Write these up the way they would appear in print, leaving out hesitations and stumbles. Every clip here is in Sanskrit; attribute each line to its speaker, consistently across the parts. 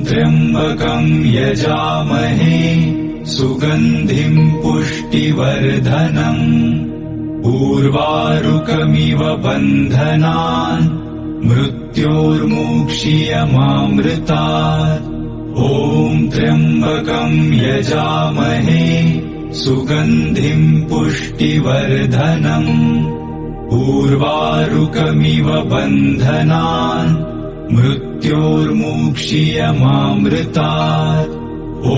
Speaker 1: त्र्यम्बकम् यजामहे सुगन्धिम् पुष्टिवर्धनम् उर्वारुकमिव बन्धनान् मृत्योर्मुक्षीयमामृतात्। ॐ त्र्यम्बकम् यजामहे सुगन्धिम् पुष्टिवर्धनम् उर्वारुकमिव बन्धनान् मृत्योर्मुक्षीयमामृतात्। ॐ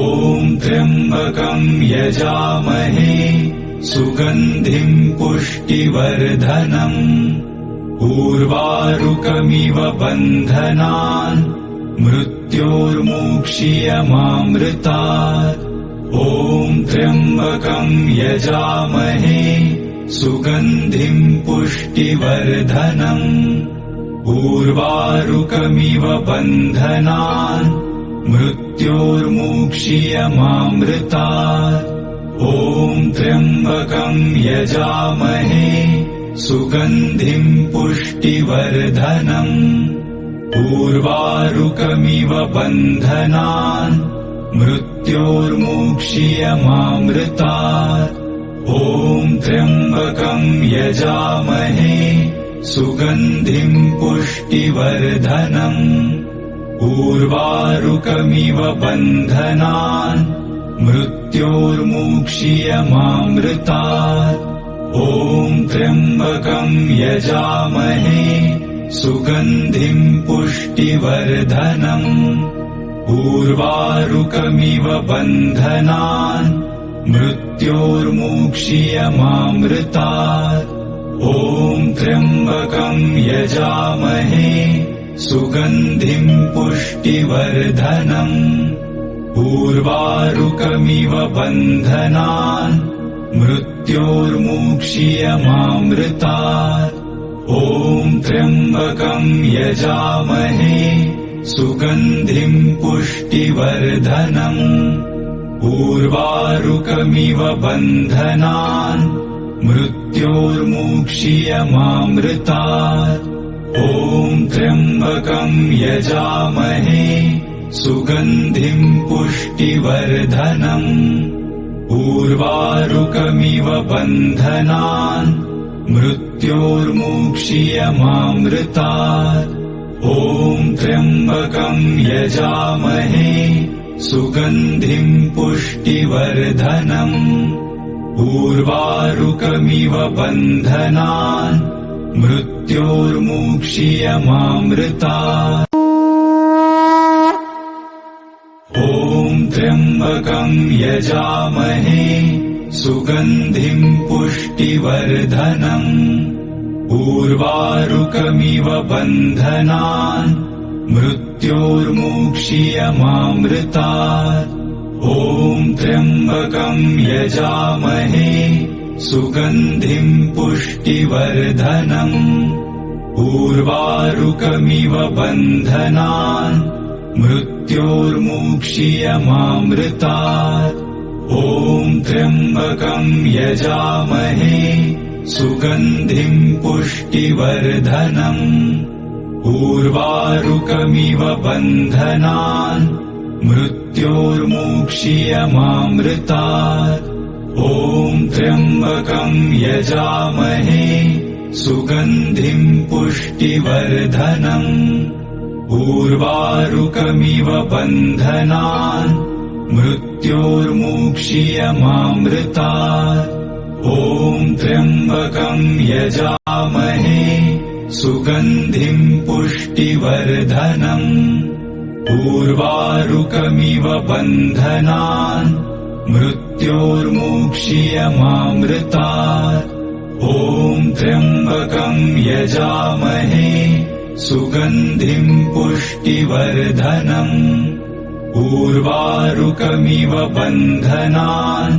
Speaker 1: त्र्यम्बकम् यजामहे सुगन्धिम् पुष्टिवर्धनम् उर्वारुकमिव बन्धनान् मृत्योर्मुक्षीयमामृतात्। ॐ त्र्यम्बकम् यजामहे सुगन्धिम् पुष्टिवर्धनम् उर्वारुकमिव बन्धनान् मृत्योर्मुक्षीयमामृतात्। ॐ त्र्यम्बकम् यजामहे सुगन्धिम् पुष्टिवर्धनम् उर्वारुकमिव बन्धनान् मृत्योर्मुक्षीयमामृतात्। ॐ त्र्यम्बकम् यजामहे सुगन्धिम् पुष्टिवर्धनम् उर्वारुकमिव बन्धनान् मृत्योर्मुक्षीयमामृतात्। ॐ त्र्यम्बकम् यजामहे सुगन्धिम् पुष्टिवर्धनम् उर्वारुकमिव बन्धनान् मृत्योर्मुक्षीयमामृतात्। ॐ त्र्यम्बकम् यजामहे सुगन्धिम् पुष्टिवर्धनम् उर्वारुकमिव बन्धनान् मृत्योर्मुक्षीयमामृतात्। ॐ त्र्यम्बकम् यजामहे सुगन्धिम् पुष्टिवर्धनम् उर्वारुकमिव बन्धनान् मृत्योर्मुक्षीयमामृतात्। ॐ त्र्यम्बकम् यजामहे सुगन्धिम् पुष्टिवर्धनम् उर्वारुकमिव बन्धनान् मृत्योर्मुक्षीयमामृतात्। ॐ त्र्यम्बकम् यजामहे सुगन्धिम् पुष्टिवर्धनम् उर्वारुकमिव बन्धनान् मृत्योर्मुक्षीयमामृतात्। ॐ त्र्यम्बकम् यजामहे सुगन्धिम् पुष्टिवर्धनम् उर्वारुकमिव बन्धनान् मृत्योर्मुक्षीयमामृतात्। ॐ त्र्यम्बकम् यजामहे सुगन्धिम् पुष्टिवर्धनम् उर्वारुकमिव बन्धनान् मृत्योर्मुक्षीयमामृतात्। ॐ त्र्यम्बकम् यजामहे सुगन्धिम् पुष्टिवर्धनम् उर्वारुकमिव बन्धनान् मृत्योर्मुक्षीयमामृतात्। ॐ त्र्यम्बकम् यजामहे सुगन्धिम् पुष्टिवर्धनम् उर्वारुकमिव बन्धनान् मृत्योर्मुक्षीयमामृतात्। ॐ त्र्यम्बकम् यजामहे सुगन्धिम् पुष्टिवर्धनम् उर्वारुकमिव बन्धनान् मृत्योर्मुक्षीयमामृतात्। ॐ त्र्यम्बकम् यजामहे सुगन्धिम् पुष्टिवर्धनम् उर्वारुकमिव बन्धनान्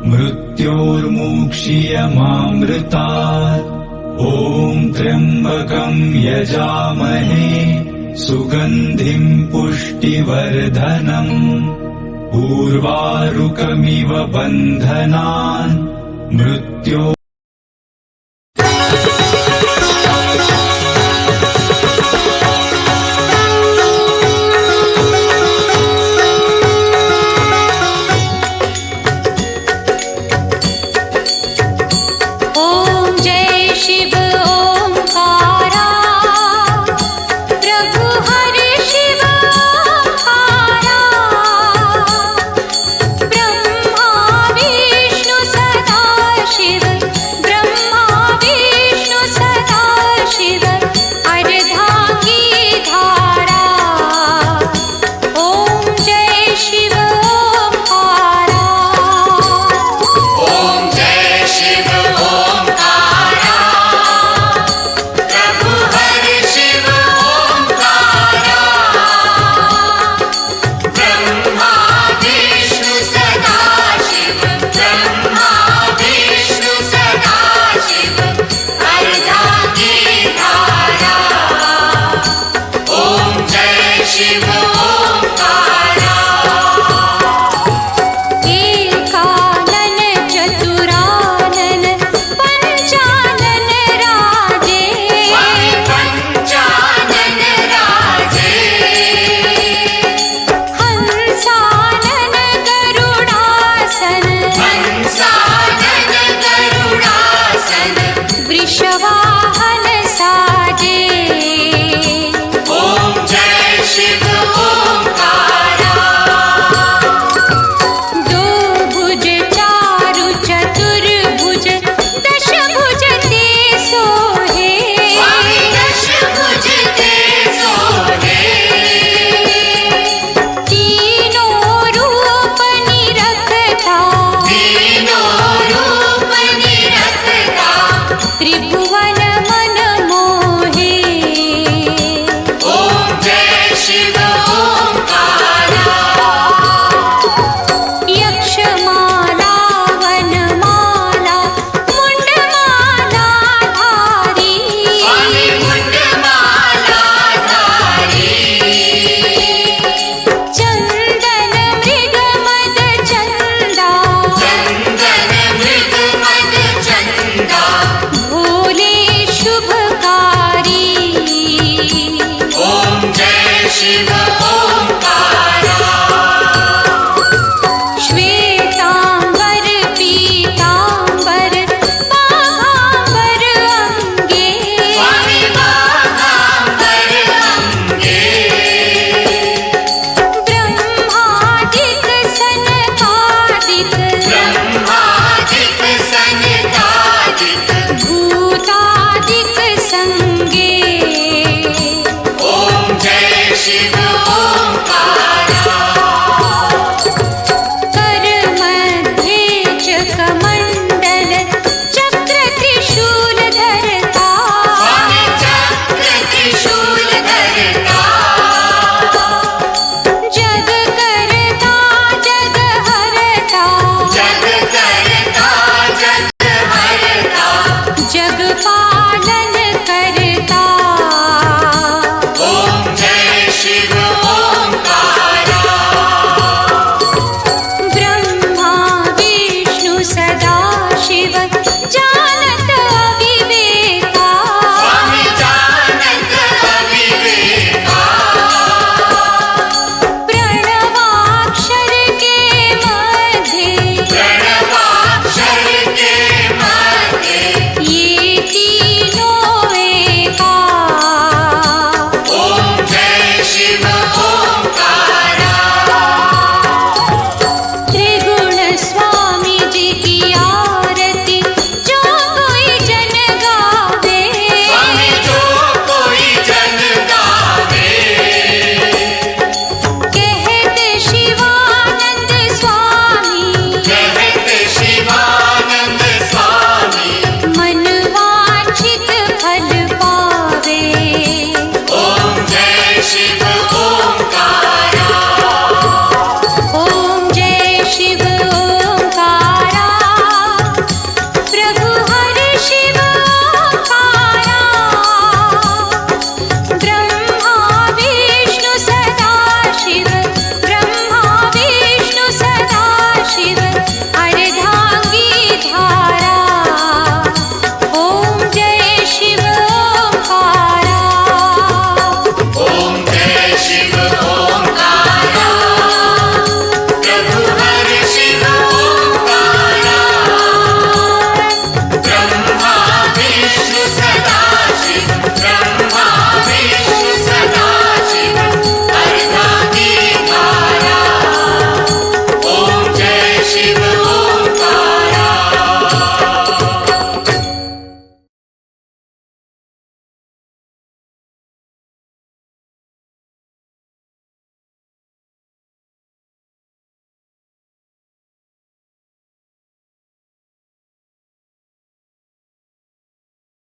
Speaker 1: मृत्योर्मुक्षीयमामृतात्। ॐ त्र्यम्बकम् यजामहे सुगन्धिम् पुष्टिवर्धनम् उर्वारुकमिव बन्धनान् मृत्यो